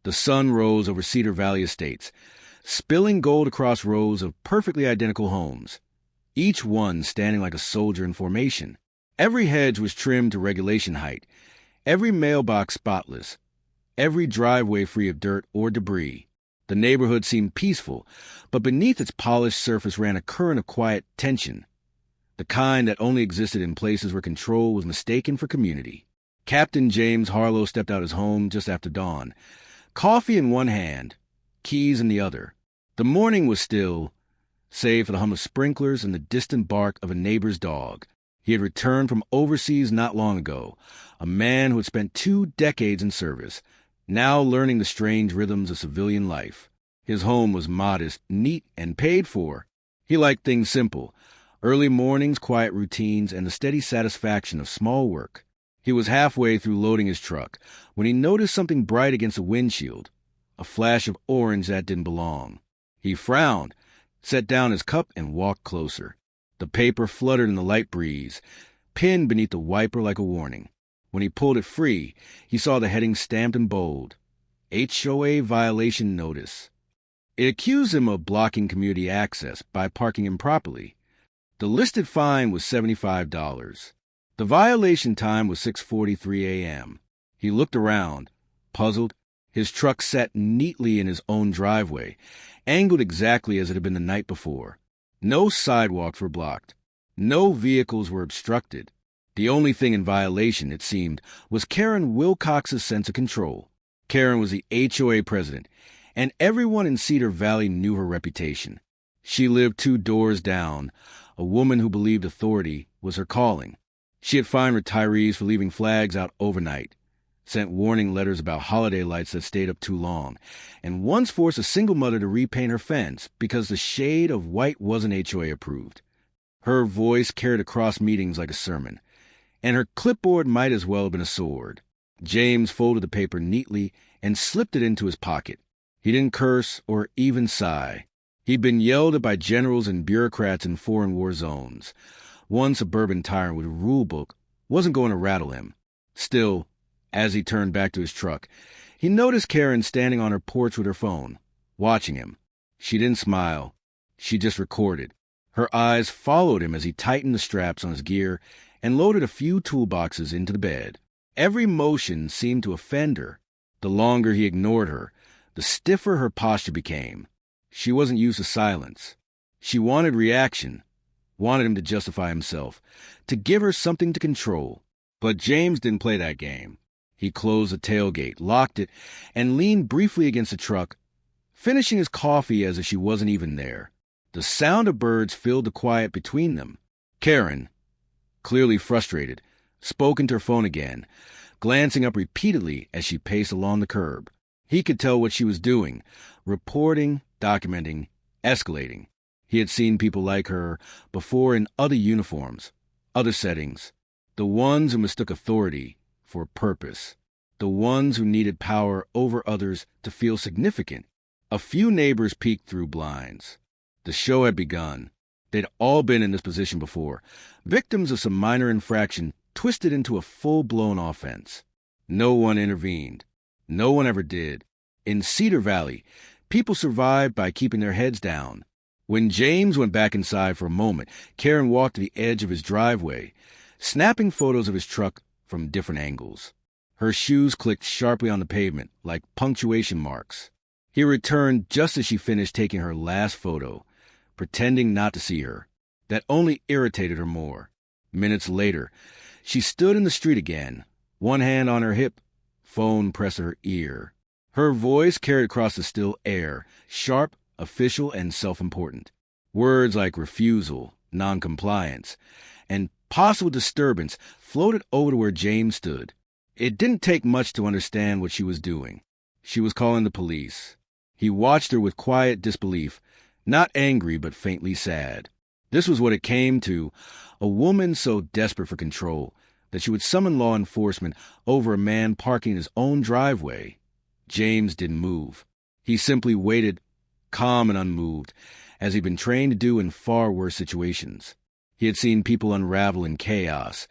The sun rose over Cedar Valley estates, spilling gold across rows of perfectly identical homes, each one standing like a soldier in formation. Every hedge was trimmed to regulation height, every mailbox spotless, every driveway free of dirt or debris. The neighborhood seemed peaceful, but beneath its polished surface ran a current of quiet tension, the kind that only existed in places where control was mistaken for community. Captain James Harlow stepped out his home just after dawn, coffee in one hand, keys in the other. The morning was still, save for the hum of sprinklers and the distant bark of a neighbor's dog. He had returned from overseas not long ago, a man who had spent 2 decades in service, now learning the strange rhythms of civilian life. His home was modest, neat, and paid for. He liked things simple: early mornings, quiet routines, and the steady satisfaction of small work. He was halfway through loading his truck when he noticed something bright against the windshield, a flash of orange that didn't belong. He frowned, set down his cup, and walked closer. The paper fluttered in the light breeze, pinned beneath the wiper like a warning. When he pulled it free, he saw the heading stamped in bold: HOA violation notice. It accused him of blocking community access by parking improperly. The listed fine was $75. The violation time was 6:43 a.m. He looked around, puzzled. His truck sat neatly in his own driveway, angled exactly as it had been the night before. No sidewalks were blocked. No vehicles were obstructed. The only thing in violation, it seemed, was Karen Wilcox's sense of control. Karen was the HOA president, and everyone in Cedar Valley knew her reputation. She lived 2 doors down, a woman who believed authority was her calling. She had fined retirees for leaving flags out overnight, sent warning letters about holiday lights that stayed up too long, and once forced a single mother to repaint her fence because the shade of white wasn't HOA approved. Her voice carried across meetings like a sermon, and her clipboard might as well have been a sword. James folded the paper neatly and slipped it into his pocket. He didn't curse or even sigh. He'd been yelled at by generals and bureaucrats in foreign war zones. One suburban tyrant with a rule book wasn't going to rattle him. Still, as he turned back to his truck, he noticed Karen standing on her porch with her phone, watching him. She didn't smile. She just recorded. Her eyes followed him as he tightened the straps on his gear and loaded a few toolboxes into the bed. Every motion seemed to offend her. The longer he ignored her, the stiffer her posture became. She wasn't used to silence. She wanted reaction, wanted him to justify himself, to give her something to control. But James didn't play that game. He closed the tailgate, locked it, and leaned briefly against the truck, finishing his coffee as if she wasn't even there. The sound of birds filled the quiet between them. Karen, clearly frustrated, spoke into her phone again, glancing up repeatedly as she paced along the curb. He could tell what she was doing, reporting, documenting, escalating. He had seen people like her before in other uniforms, other settings, the ones who mistook authority for purpose, the ones who needed power over others to feel significant. A few neighbors peeked through blinds. The show had begun. They'd all been in this position before, victims of some minor infraction twisted into a full-blown offense. No one intervened. No one ever did. In Cedar Valley, people survived by keeping their heads down. When James went back inside for a moment, Karen walked to the edge of his driveway, snapping photos of his truck from different angles. Her shoes clicked sharply on the pavement, like punctuation marks. He returned just as she finished taking her last photo, pretending not to see her. That only irritated her more. Minutes later, she stood in the street again, one hand on her hip, phone pressed to her ear. Her voice carried across the still air, sharp, official, and self-important. Words like refusal, noncompliance, and possible disturbance floated over to where James stood. It didn't take much to understand what she was doing. She was calling the police. He watched her with quiet disbelief, not angry but faintly sad. This was what it came to, a woman so desperate for control that she would summon law enforcement over a man parking in his own driveway. James didn't move. He simply waited, calm and unmoved, as he'd been trained to do in far worse situations. He had seen people unravel in chaos,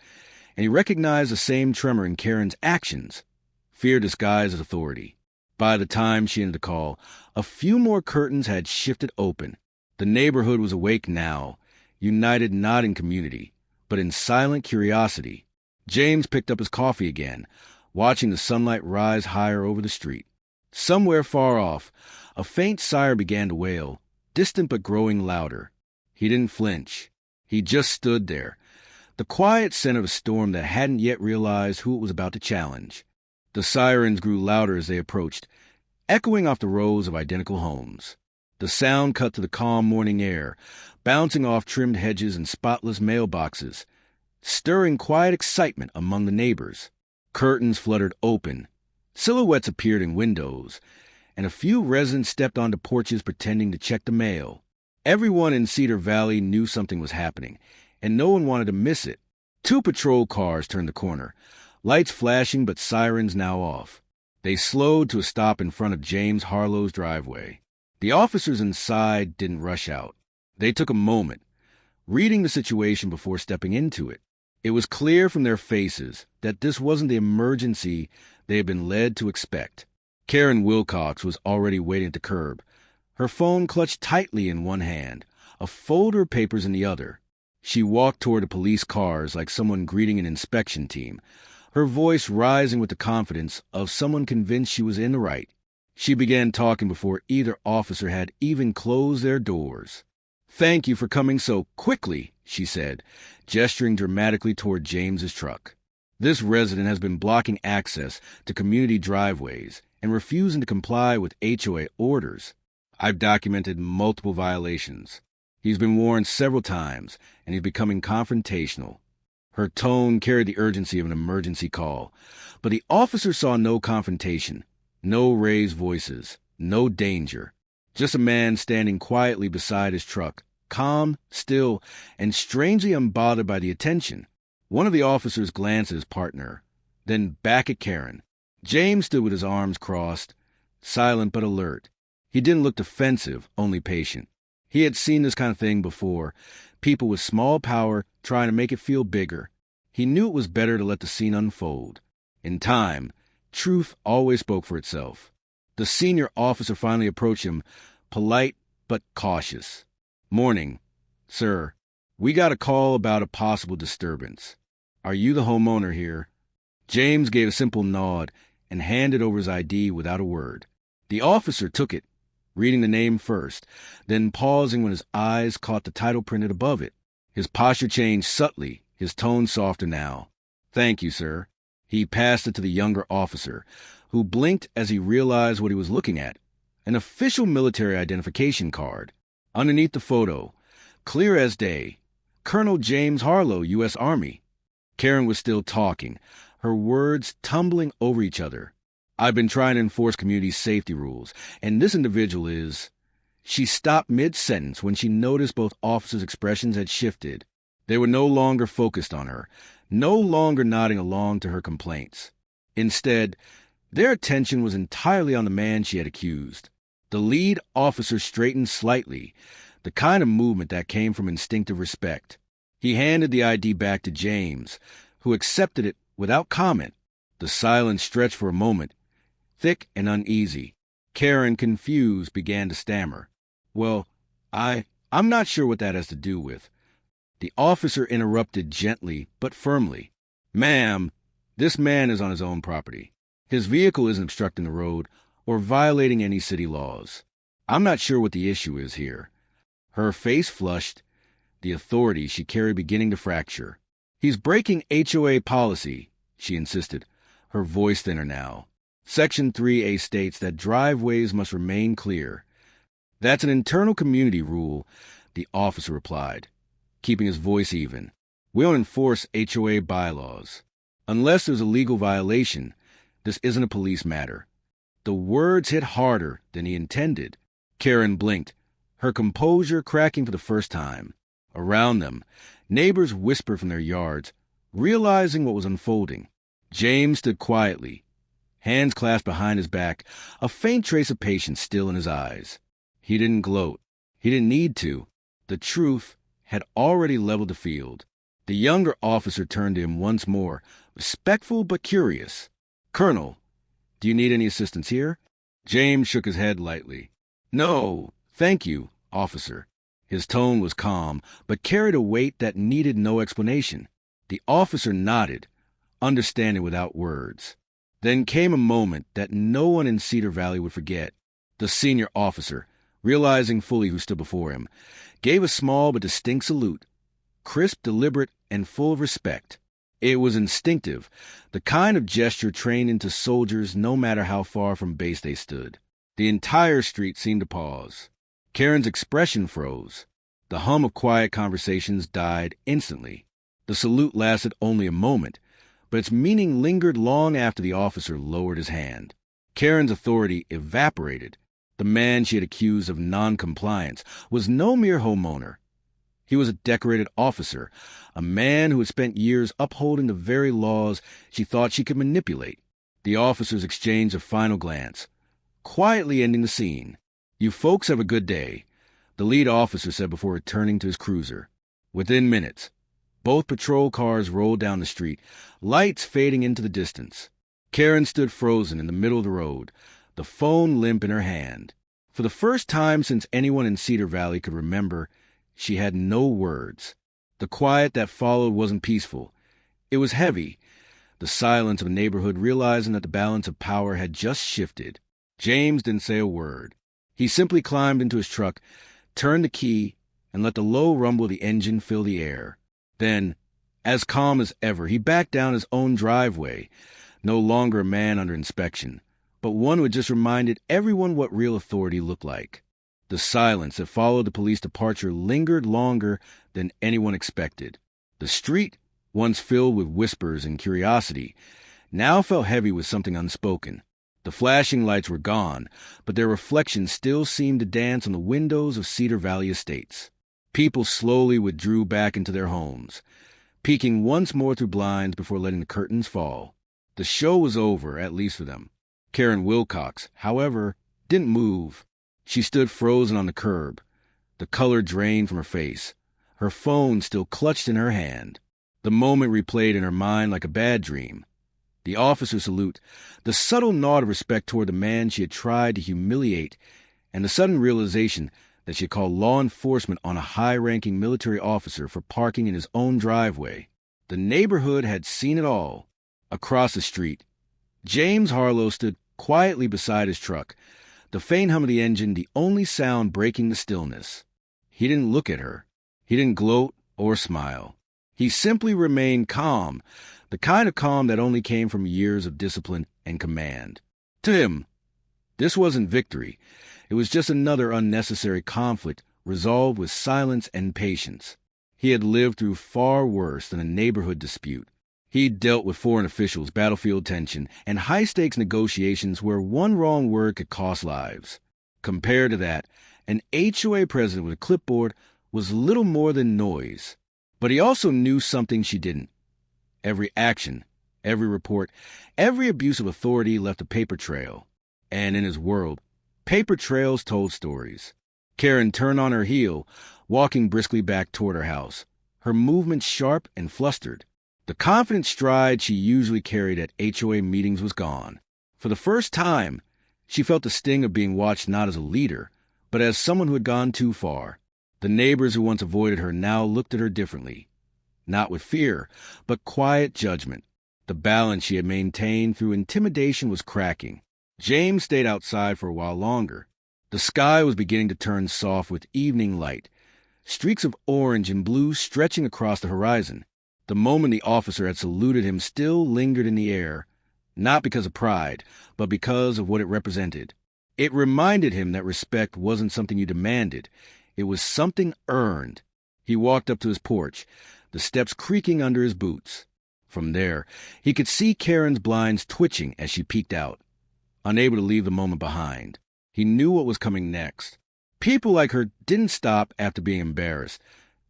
and he recognized the same tremor in Karen's actions, fear disguised as authority. By the time she ended the call, a few more curtains had shifted open. The neighborhood was awake now, united not in community, but in silent curiosity. James picked up his coffee again, watching the sunlight rise higher over the street. Somewhere far off, a faint siren began to wail, distant but growing louder. He didn't flinch. He just stood there, the quiet scent of a storm that hadn't yet realized who it was about to challenge. The sirens grew louder as they approached, echoing off the rows of identical homes. The sound cut to the calm morning air, bouncing off trimmed hedges and spotless mailboxes, stirring quiet excitement among the neighbors. Curtains fluttered open, silhouettes appeared in windows, and a few residents stepped onto porches pretending to check the mail. Everyone in Cedar Valley knew something was happening, and no one wanted to miss it. 2 patrol cars turned the corner, lights flashing but sirens now off. They slowed to a stop in front of James Harlow's driveway. The officers inside didn't rush out. They took a moment, reading the situation before stepping into it. It was clear from their faces that this wasn't the emergency they had been led to expect. Karen Wilcox was already waiting at the curb, her phone clutched tightly in one hand, a folder of papers in the other. She walked toward the police cars like someone greeting an inspection team, her voice rising with the confidence of someone convinced she was in the right. She began talking before either officer had even closed their doors. "Thank you for coming so quickly," she said, gesturing dramatically toward James's truck. "This resident has been blocking access to community driveways and refusing to comply with HOA orders. I've documented multiple violations. He's been warned several times, and he's becoming confrontational." Her tone carried the urgency of an emergency call, but the officer saw no confrontation, no raised voices, no danger. Just a man standing quietly beside his truck, calm, still, and strangely unbothered by the attention. One of the officers glanced at his partner, then back at Karen. James stood with his arms crossed, silent but alert. He didn't look defensive, only patient. He had seen this kind of thing before, people with small power trying to make it feel bigger. He knew it was better to let the scene unfold. In time, truth always spoke for itself. The senior officer finally approached him, polite but cautious. "Morning, sir. We got a call about a possible disturbance. Are you the homeowner here?" James gave a simple nod and handed over his ID without a word. The officer took it, reading the name first, then pausing when his eyes caught the title printed above it. His posture changed subtly, his tone softer now. "Thank you, sir." He passed it to the younger officer, who blinked as he realized what he was looking at. An official military identification card. Underneath the photo, clear as day, Colonel James Harlow, U.S. Army. Karen was still talking, her words tumbling over each other. "I've been trying to enforce community safety rules, and this individual is—" She stopped mid-sentence when she noticed both officers' expressions had shifted. They were no longer focused on her, no longer nodding along to her complaints. Instead, their attention was entirely on the man she had accused. The lead officer straightened slightly, the kind of movement that came from instinctive respect. He handed the ID back to James, who accepted it without comment. The silence stretched for a moment, thick and uneasy. Karen, confused, began to stammer. "Well, I'm not sure what that has to do with." The officer interrupted gently but firmly. "Ma'am, this man is on his own property. His vehicle isn't obstructing the road or violating any city laws. I'm not sure what the issue is here." Her face flushed, the authority she carried beginning to fracture. "He's breaking HOA policy," she insisted, her voice thinner now. "Section 3A states that driveways must remain clear." "That's an internal community rule," the officer replied, keeping his voice even. "We don't enforce HOA bylaws. Unless there's a legal violation, this isn't a police matter." The words hit harder than he intended. Karen blinked, her composure cracking for the first time. Around them, neighbors whispered from their yards, realizing what was unfolding. James stood quietly, hands clasped behind his back, a faint trace of patience still in his eyes. He didn't gloat. He didn't need to. The truth had already leveled the field. The younger officer turned to him once more, respectful but curious. "Colonel, do you need any assistance here?" James shook his head lightly. "No, thank you, officer." His tone was calm, but carried a weight that needed no explanation. The officer nodded, understanding without words. Then came a moment that no one in Cedar Valley would forget. The senior officer, realizing fully who stood before him, gave a small but distinct salute, crisp, deliberate, and full of respect. It was instinctive, the kind of gesture trained into soldiers no matter how far from base they stood. The entire street seemed to pause. Karen's expression froze. The hum of quiet conversations died instantly. The salute lasted only a moment, but its meaning lingered long after the officer lowered his hand. Karen's authority evaporated. The man she had accused of non-compliance was no mere homeowner. He was a decorated officer, a man who had spent years upholding the very laws she thought she could manipulate. The officers exchanged a final glance, quietly ending the scene. "You folks have a good day," the lead officer said before returning to his cruiser. Within minutes, both patrol cars rolled down the street, lights fading into the distance. Karen stood frozen in the middle of the road, the phone limp in her hand. For the first time since anyone in Cedar Valley could remember, she had no words. The quiet that followed wasn't peaceful. It was heavy, the silence of a neighborhood realizing that the balance of power had just shifted. James didn't say a word. He simply climbed into his truck, turned the key, and let the low rumble of the engine fill the air. Then, as calm as ever, he backed down his own driveway, no longer a man under inspection, but one who had just reminded everyone what real authority looked like. The silence that followed the police departure lingered longer than anyone expected. The street, once filled with whispers and curiosity, now felt heavy with something unspoken. The flashing lights were gone, but their reflections still seemed to dance on the windows of Cedar Valley estates. People slowly withdrew back into their homes, peeking once more through blinds before letting the curtains fall. The show was over, at least for them. Karen Wilcox, however, didn't move. She stood frozen on the curb, the color drained from her face, her phone still clutched in her hand. The moment replayed in her mind like a bad dream. The officer's salute, the subtle nod of respect toward the man she had tried to humiliate, and the sudden realization that she had called law enforcement on a high-ranking military officer for parking in his own driveway. The neighborhood had seen it all. Across the street, James Harlow stood quietly beside his truck, the faint hum of the engine the only sound breaking the stillness. He didn't look at her. He didn't gloat or smile. He simply remained calm, the kind of calm that only came from years of discipline and command. To him, this wasn't victory. It was just another unnecessary conflict resolved with silence and patience. He had lived through far worse than a neighborhood dispute. He'd dealt with foreign officials, battlefield tension, and high-stakes negotiations where one wrong word could cost lives. Compared to that, an HOA president with a clipboard was little more than noise. But he also knew something she didn't. Every action, every report, every abuse of authority left a paper trail. And in his world, paper trails told stories. Karen turned on her heel, walking briskly back toward her house, her movements sharp and flustered. The confident stride she usually carried at HOA meetings was gone. For the first time, she felt the sting of being watched not as a leader, but as someone who had gone too far. The neighbors who once avoided her now looked at her differently. Not with fear, but quiet judgment. The balance she had maintained through intimidation was cracking. James stayed outside for a while longer. The sky was beginning to turn soft with evening light, streaks of orange and blue stretching across the horizon. The moment the officer had saluted him still lingered in the air, not because of pride, but because of what it represented. It reminded him that respect wasn't something you demanded. It was something earned. He walked up to his porch, the steps creaking under his boots. From there, he could see Karen's blinds twitching as she peeked out, unable to leave the moment behind. He knew what was coming next. People like her didn't stop after being embarrassed.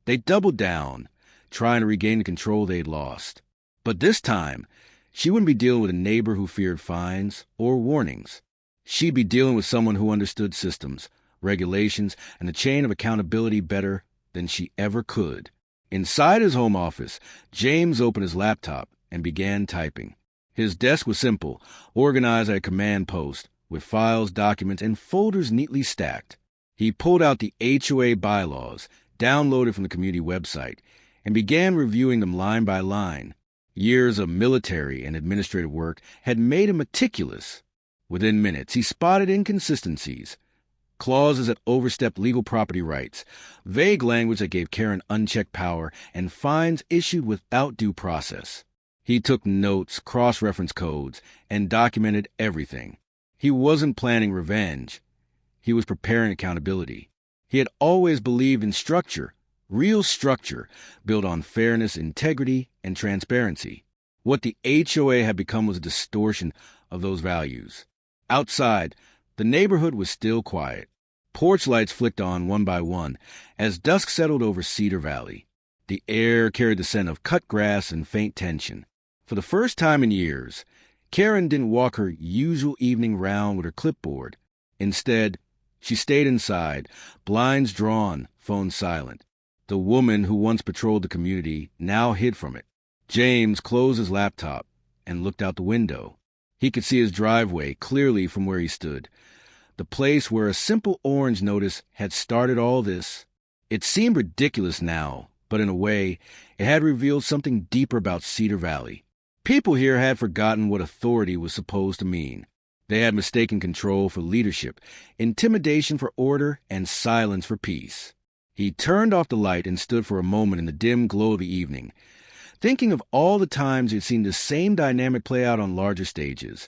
They doubled down, trying to regain the control they'd lost. But this time, she wouldn't be dealing with a neighbor who feared fines or warnings. She'd be dealing with someone who understood systems, regulations, and the chain of accountability better than she ever could. Inside his home office, James opened his laptop and began typing. His desk was simple, organized at a command post, with files, documents, and folders neatly stacked. He pulled out the HOA bylaws, downloaded from the community website, and began reviewing them line by line. Years of military and administrative work had made him meticulous. Within minutes, he spotted inconsistencies, clauses that overstepped legal property rights, vague language that gave Karen unchecked power, and fines issued without due process. He took notes, cross-referenced codes, and documented everything. He wasn't planning revenge. He was preparing accountability. He had always believed in structure, real structure, built on fairness, integrity, and transparency. What the HOA had become was a distortion of those values. Outside, the neighborhood was still quiet. Porch lights flicked on one by one as dusk settled over Cedar Valley. The air carried the scent of cut grass and faint tension. For the first time in years, Karen didn't walk her usual evening round with her clipboard. Instead, she stayed inside, blinds drawn, phone silent. The woman who once patrolled the community now hid from it. James closed his laptop and looked out the window. He could see his driveway clearly from where he stood, the place where a simple orange notice had started all this. It seemed ridiculous now, but in a way, it had revealed something deeper about Cedar Valley. People here had forgotten what authority was supposed to mean. They had mistaken control for leadership, intimidation for order, and silence for peace. He turned off the light and stood for a moment in the dim glow of the evening, thinking of all the times he had seen the same dynamic play out on larger stages.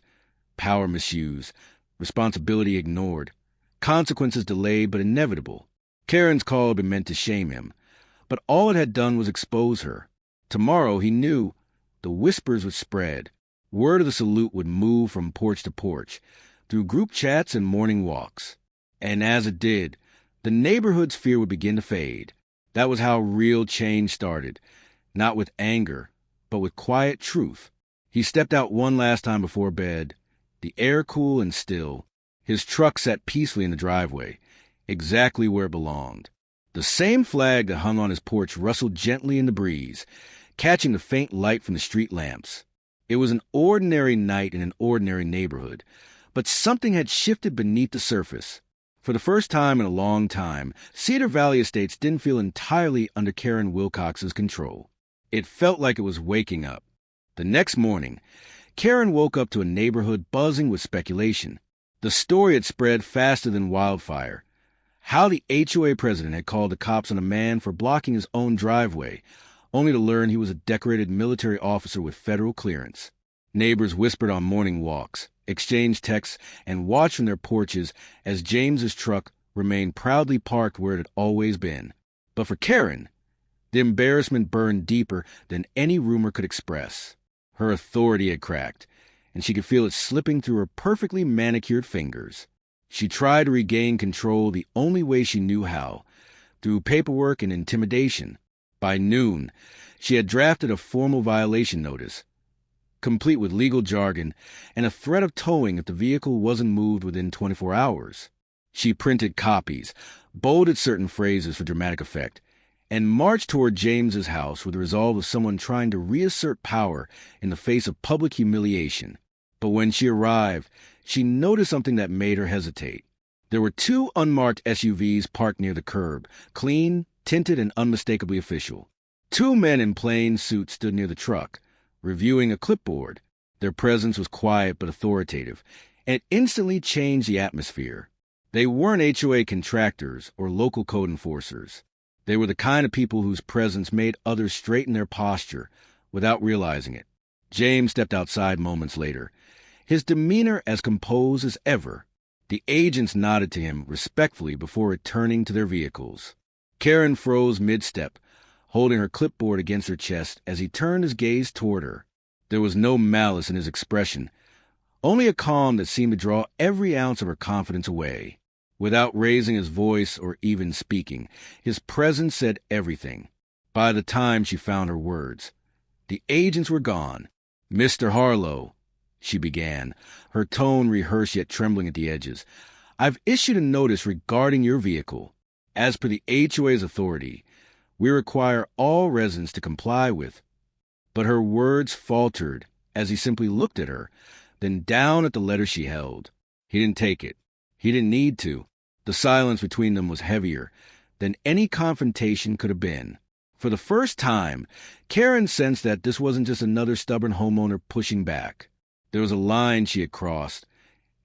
Power misused, responsibility ignored, consequences delayed but inevitable. Karen's call had been meant to shame him, but all it had done was expose her. Tomorrow, he knew, the whispers would spread. Word of the salute would move from porch to porch, through group chats and morning walks. And as it did, the neighborhood's fear would begin to fade. That was how real change started, not with anger, but with quiet truth. He stepped out one last time before bed, the air cool and still. His truck sat peacefully in the driveway, exactly where it belonged. The same flag that hung on his porch rustled gently in the breeze, catching the faint light from the street lamps. It was an ordinary night in an ordinary neighborhood, but something had shifted beneath the surface. For the first time in a long time, Cedar Valley Estates didn't feel entirely under Karen Wilcox's control. It felt like it was waking up. The next morning, Karen woke up to a neighborhood buzzing with speculation. The story had spread faster than wildfire. How the HOA president had called the cops on a man for blocking his own driveway, only to learn he was a decorated military officer with federal clearance. Neighbors whispered on morning walks, exchanged texts, and watched from their porches as James's truck remained proudly parked where it had always been. But for Karen, the embarrassment burned deeper than any rumor could express. Her authority had cracked, and she could feel it slipping through her perfectly manicured fingers. She tried to regain control the only way she knew how, through paperwork and intimidation. By noon, she had drafted a formal violation notice, complete with legal jargon and a threat of towing if the vehicle wasn't moved within 24 hours. She printed copies, bolded certain phrases for dramatic effect, and marched toward James's house with the resolve of someone trying to reassert power in the face of public humiliation. But when she arrived, she noticed something that made her hesitate. There were 2 unmarked SUVs parked near the curb, clean, tinted, and unmistakably official. 2 men in plain suits stood near the truck, reviewing a clipboard. Their presence was quiet but authoritative, and it instantly changed the atmosphere. They weren't HOA contractors or local code enforcers. They were the kind of people whose presence made others straighten their posture without realizing it. James stepped outside moments later, his demeanor as composed as ever. The agents nodded to him respectfully before returning to their vehicles. Karen froze mid-step, holding her clipboard against her chest as he turned his gaze toward her. There was no malice in his expression, only a calm that seemed to draw every ounce of her confidence away. Without raising his voice or even speaking, his presence said everything. By the time she found her words, the agents were gone. "Mr. Harlow," she began, her tone rehearsed yet trembling at the edges, "I've issued a notice regarding your vehicle. As per the HOA's authority, we require all residents to comply with." But her words faltered as he simply looked at her, then down at the letter she held. He didn't take it. He didn't need to. The silence between them was heavier than any confrontation could have been. For the first time, Karen sensed that this wasn't just another stubborn homeowner pushing back. There was a line she had crossed,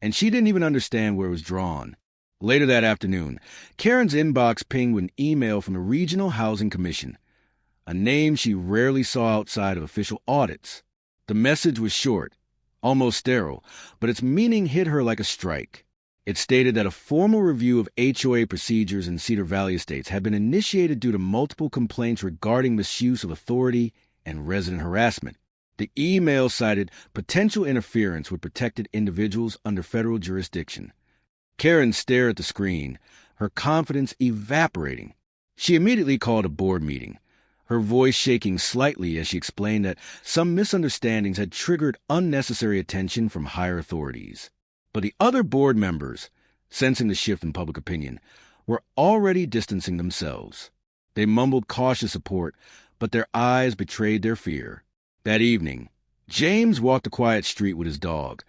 and she didn't even understand where it was drawn. Later that afternoon, Karen's inbox pinged with an email from the Regional Housing Commission, a name she rarely saw outside of official audits. The message was short, almost sterile, but its meaning hit her like a strike. It stated that a formal review of HOA procedures in Cedar Valley Estates had been initiated due to multiple complaints regarding misuse of authority and resident harassment. The email cited potential interference with protected individuals under federal jurisdiction. Karen stared at the screen, her confidence evaporating. She immediately called a board meeting, her voice shaking slightly as she explained that some misunderstandings had triggered unnecessary attention from higher authorities. But the other board members, sensing the shift in public opinion, were already distancing themselves. They mumbled cautious support, but their eyes betrayed their fear. That evening, James walked a quiet street with his dog,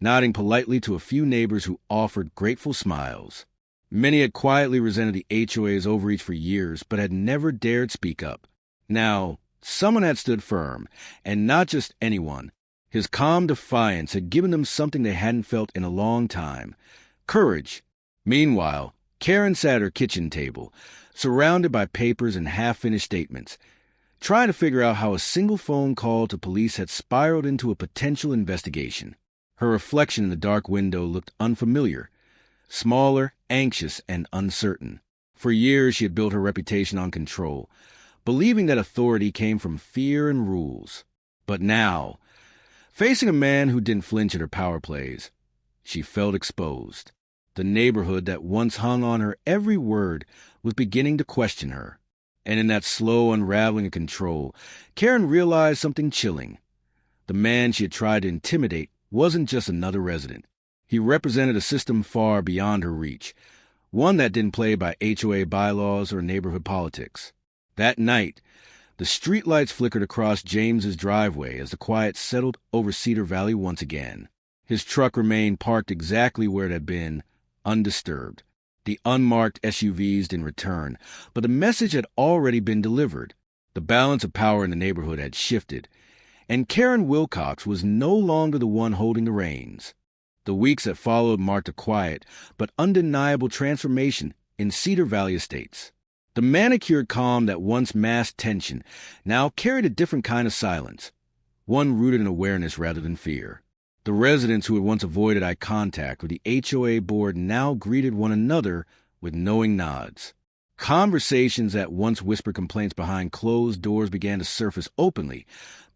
nodding politely to a few neighbors who offered grateful smiles. Many had quietly resented the HOA's overreach for years, but had never dared speak up. Now, someone had stood firm, and not just anyone. His calm defiance had given them something they hadn't felt in a long time: courage. Meanwhile, Karen sat at her kitchen table, surrounded by papers and half-finished statements, trying to figure out how a single phone call to police had spiraled into a potential investigation. Her reflection in the dark window looked unfamiliar, smaller, anxious, and uncertain. For years she had built her reputation on control, believing that authority came from fear and rules. But now, facing a man who didn't flinch at her power plays, she felt exposed. The neighborhood that once hung on her every word was beginning to question her. And in that slow unraveling of control, Karen realized something chilling. The man she had tried to intimidate wasn't just another resident. He represented a system far beyond her reach, one that didn't play by HOA bylaws or neighborhood politics. That night, the streetlights flickered across James's driveway as the quiet settled over Cedar Valley once again. His truck remained parked exactly where it had been, undisturbed. The unmarked SUVs didn't return, but the message had already been delivered. The balance of power in the neighborhood had shifted, and Karen Wilcox was no longer the one holding the reins. The weeks that followed marked a quiet but undeniable transformation in Cedar Valley Estates. The manicured calm that once masked tension now carried a different kind of silence, one rooted in awareness rather than fear. The residents who had once avoided eye contact with the HOA board now greeted one another with knowing nods. Conversations that once whispered complaints behind closed doors began to surface openly,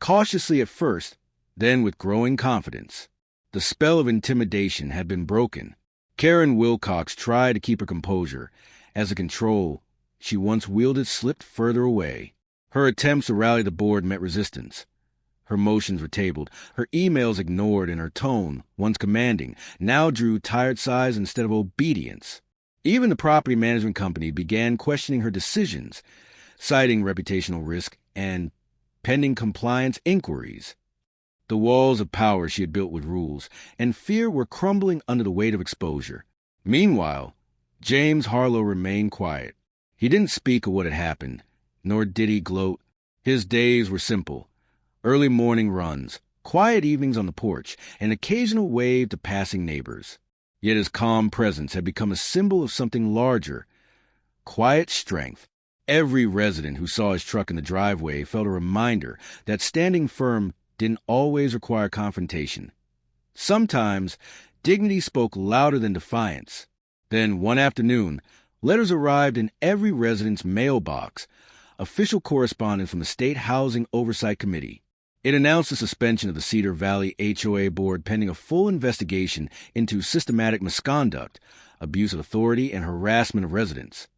cautiously at first, then with growing confidence. The spell of intimidation had been broken. Karen Wilcox tried to keep her composure, as the control she once wielded slipped further away. Her attempts to rally the board met resistance. Her motions were tabled, her emails ignored, and her tone, once commanding, now drew tired sighs instead of obedience. Even the property management company began questioning her decisions, citing reputational risk and pending compliance inquiries. The walls of power she had built with rules and fear were crumbling under the weight of exposure. Meanwhile, James Harlow remained quiet. He didn't speak of what had happened, nor did he gloat. His days were simple: early morning runs, quiet evenings on the porch, and occasional wave to passing neighbors. Yet his calm presence had become a symbol of something larger: quiet strength. Every resident who saw his truck in the driveway felt a reminder that standing firm didn't always require confrontation. Sometimes, dignity spoke louder than defiance. Then, one afternoon, letters arrived in every resident's mailbox, official correspondence from the State Housing Oversight Committee. It announced the suspension of the Cedar Valley HOA board pending a full investigation into systematic misconduct, abuse of authority, and harassment of residents.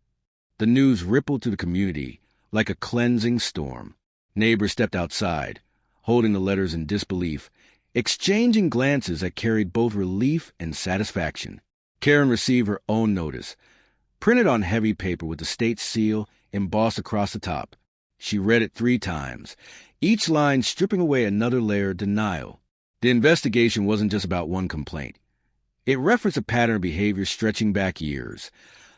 The news rippled through the community like a cleansing storm. Neighbors stepped outside, holding the letters in disbelief, exchanging glances that carried both relief and satisfaction. Karen received her own notice, printed on heavy paper with the state seal embossed across the top. She read it 3 times, each line stripping away another layer of denial. The investigation wasn't just about one complaint. It referenced a pattern of behavior stretching back years.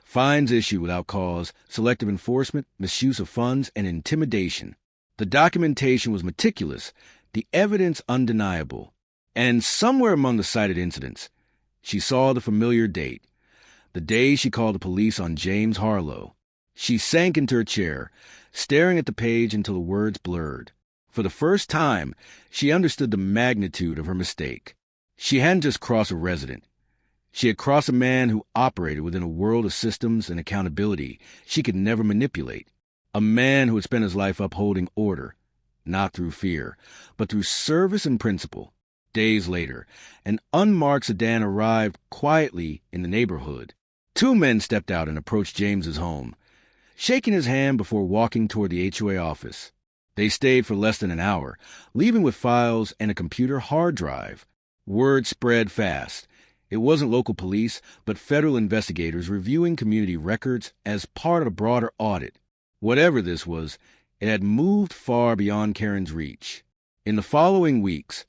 Fines issued without cause, selective enforcement, misuse of funds, and intimidation. The documentation was meticulous, the evidence undeniable. And somewhere among the cited incidents, she saw the familiar date, the day she called the police on James Harlow. She sank into her chair, staring at the page until the words blurred. For the first time, she understood the magnitude of her mistake. She hadn't just crossed a resident. She had crossed a man who operated within a world of systems and accountability she could never manipulate. A man who had spent his life upholding order, not through fear, but through service and principle. Days later, an unmarked sedan arrived quietly in the neighborhood. Two men stepped out and approached James's home, shaking his hand before walking toward the HOA office. They stayed for less than an hour, leaving with files and a computer hard drive. Word spread fast. It wasn't local police, but federal investigators reviewing community records as part of a broader audit. Whatever this was, it had moved far beyond Karen's reach. In the following weeks,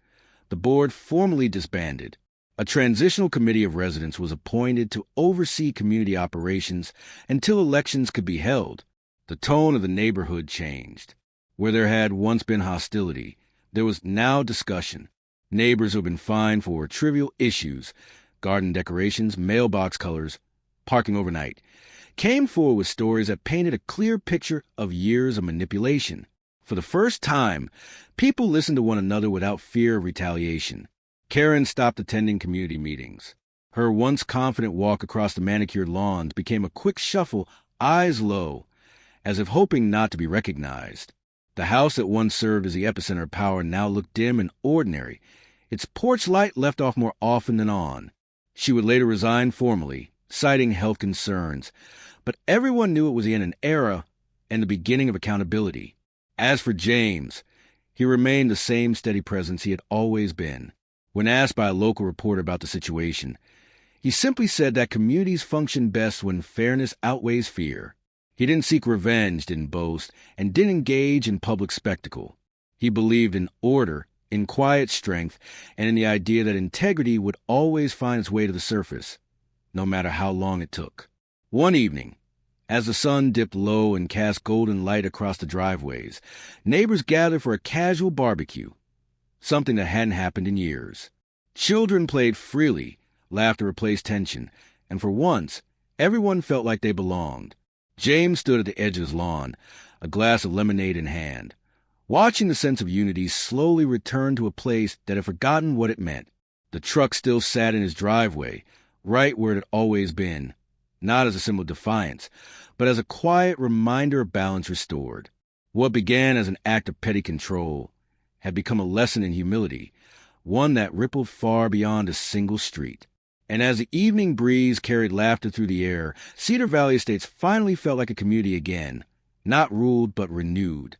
the board formally disbanded. A transitional committee of residents was appointed to oversee community operations until elections could be held. The tone of the neighborhood changed. Where there had once been hostility, there was now discussion. Neighbors who had been fined for trivial issues, garden decorations, mailbox colors, parking overnight, came forward with stories that painted a clear picture of years of manipulation. For the first time, people listened to one another without fear of retaliation. Karen stopped attending community meetings. Her once confident walk across the manicured lawns became a quick shuffle, eyes low, as if hoping not to be recognized. The house that once served as the epicenter of power now looked dim and ordinary, its porch light left off more often than on. She would later resign formally, citing health concerns, but everyone knew it was in an era and the beginning of accountability. As for James, he remained the same steady presence he had always been. When asked by a local reporter about the situation, he simply said that communities function best when fairness outweighs fear. He didn't seek revenge, didn't boast, and didn't engage in public spectacle. He believed in order, in quiet strength, and in the idea that integrity would always find its way to the surface, no matter how long it took. One evening, as the sun dipped low and cast golden light across the driveways, neighbors gathered for a casual barbecue, something that hadn't happened in years. Children played freely, laughter replaced tension, and for once, everyone felt like they belonged. James stood at the edge of his lawn, a glass of lemonade in hand, watching the sense of unity slowly return to a place that had forgotten what it meant. The truck still sat in his driveway, right where it had always been, not as a symbol of defiance, but as a quiet reminder of balance restored. What began as an act of petty control had become a lesson in humility, one that rippled far beyond a single street. And as the evening breeze carried laughter through the air, Cedar Valley Estates finally felt like a community again, not ruled but renewed.